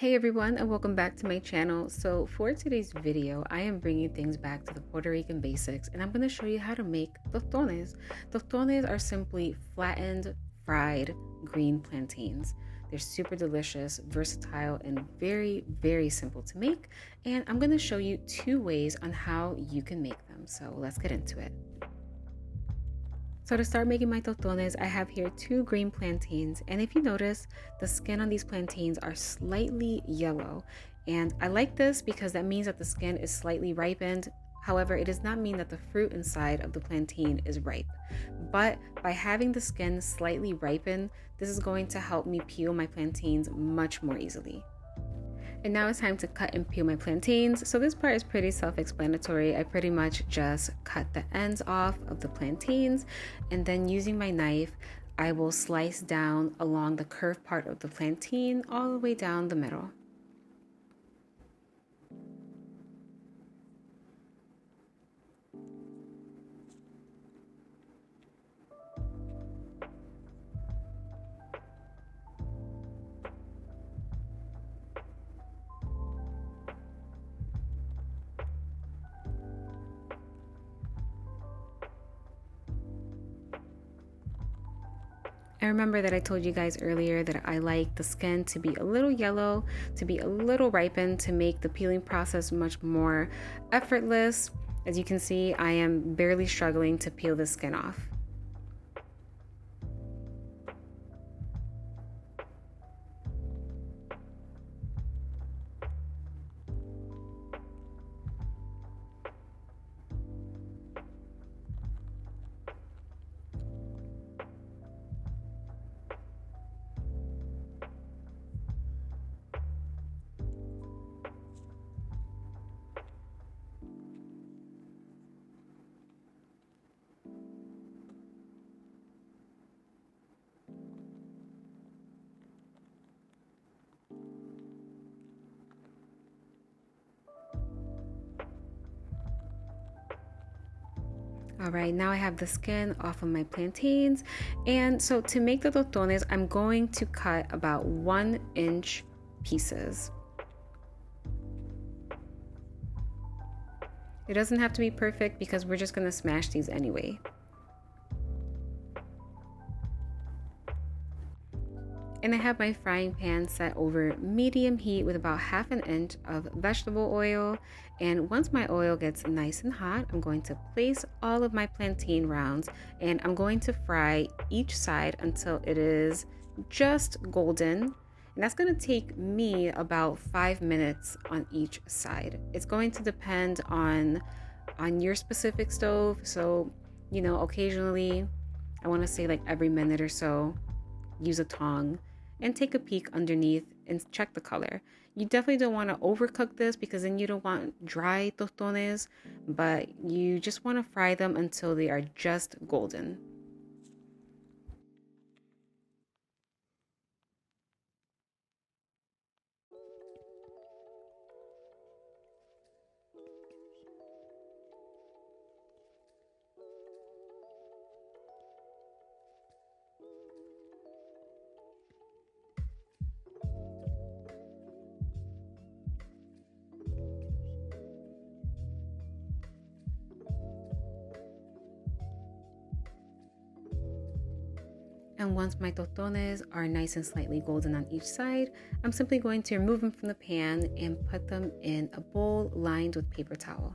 Hey everyone, and welcome back to my channel. So for today's video, I am bringing things back to the Puerto Rican basics, and I'm going to show you how to make tostones. Tostones are simply flattened, fried green plantains. They're super delicious, versatile, and very, very simple to make. And I'm going to show you two ways on how you can make them. So let's get into it. So to start making my tostones, I have here 2 green plantains, and if you notice, the skin on these plantains are slightly yellow, and I like this because that means that the skin is slightly ripened. However, it does not mean that the fruit inside of the plantain is ripe, but by having the skin slightly ripened, this is going to help me peel my plantains much more easily. And now it's time to cut and peel my plantains. So this part is pretty self-explanatory. I pretty much just cut the ends off of the plantains, and then using my knife, I will slice down along the curved part of the plantain all the way down the middle. And remember that I told you guys earlier that I like the skin to be a little yellow, to be a little ripened, to make the peeling process much more effortless. As you can see, I am barely struggling to peel the skin off. All right, now I have the skin off of my plantains. And so to make the tostones, I'm going to cut about 1-inch pieces. It doesn't have to be perfect because we're just gonna smash these anyway. And I have my frying pan set over medium heat with about 1/2 inch of vegetable oil. And once my oil gets nice and hot, I'm going to place all of my plantain rounds, and I'm going to fry each side until it is just golden. And that's going to take me about 5 minutes on each side. It's going to depend on your specific stove. So, occasionally, I want to say like every minute or so, use a tongue and take a peek underneath and check the color. You definitely don't want to overcook this because then you don't want dry tostones, but you just want to fry them until they are just golden. And once my tostones are nice and slightly golden on each side, I'm simply going to remove them from the pan and put them in a bowl lined with paper towel.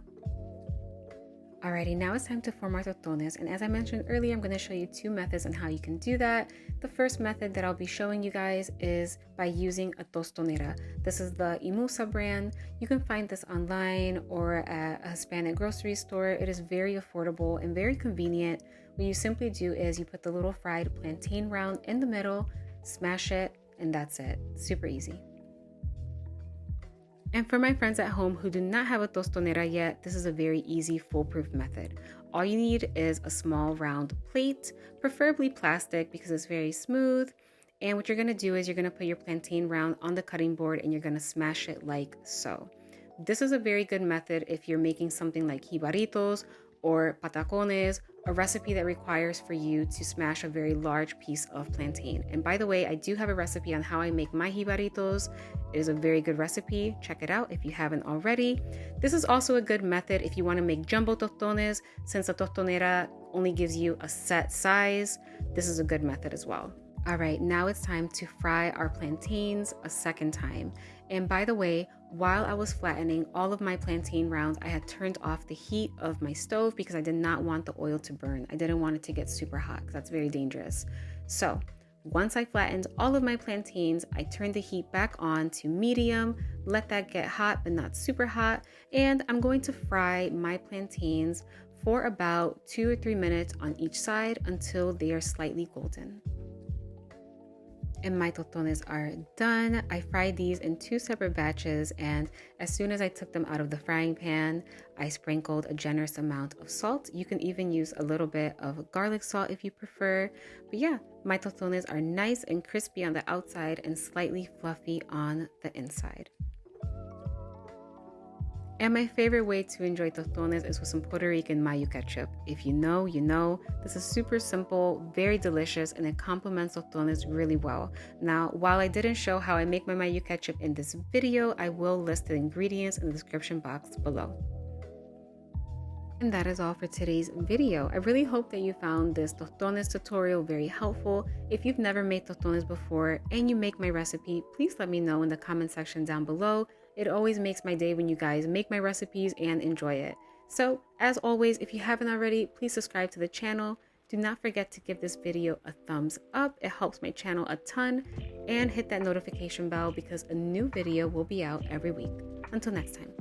Alrighty, now it's time to form our tostones, and as I mentioned earlier, I'm going to show you 2 methods on how you can do that. The first method that I'll be showing you guys is by using a tostonera. This is the Imusa brand. You can find this online or at a Hispanic grocery store. It is very affordable and very convenient. What you simply do is you put the little fried plantain round in the middle, smash it, and that's it. Super easy. And for my friends at home who do not have a tostonera yet, this is a very easy foolproof method. All you need is a small round plate, preferably plastic because it's very smooth. And what you're gonna do is you're gonna put your plantain round on the cutting board and you're gonna smash it like so. This is a very good method if you're making something like jibaritos or patacones a recipe that requires for you to smash a very large piece of plantain. And by the way, I do have a recipe on how I make my jibaritos. It is a very good recipe. Check it out if you haven't already. This is also a good method if you want to make jumbo tostones, since a tostonera only gives you a set size. This is a good method as well. All right, now it's time to fry our plantains a second time. And by the way, while I was flattening all of my plantain rounds, I had turned off the heat of my stove because I did not want the oil to burn. I didn't want it to get super hot because that's very dangerous. So once I flattened all of my plantains, I turned the heat back on to medium, let that get hot but not super hot, and I'm going to fry my plantains for about 2 or 3 minutes on each side until they are slightly golden. And my tostones are done. I fried these in 2 separate batches, and as soon as I took them out of the frying pan, I sprinkled a generous amount of salt. You can even use a little bit of garlic salt if you prefer. But yeah, my tostones are nice and crispy on the outside and slightly fluffy on the inside. And my favorite way to enjoy tostones is with some Puerto Rican Mayuketchup. If you know, you know. This is super simple, very delicious, and it complements tostones really well. Now, while I didn't show how I make my Mayuketchup in this video, I will list the ingredients in the description box below. And that is all for today's video. I really hope that you found this tostones tutorial very helpful. If you've never made tostones before and you make my recipe, please let me know in the comment section down below. It always makes my day when you guys make my recipes and enjoy it. So, as always, if you haven't already, please subscribe to the channel. Do not forget to give this video a thumbs up. It helps my channel a ton. And hit that notification bell because a new video will be out every week. Until next time.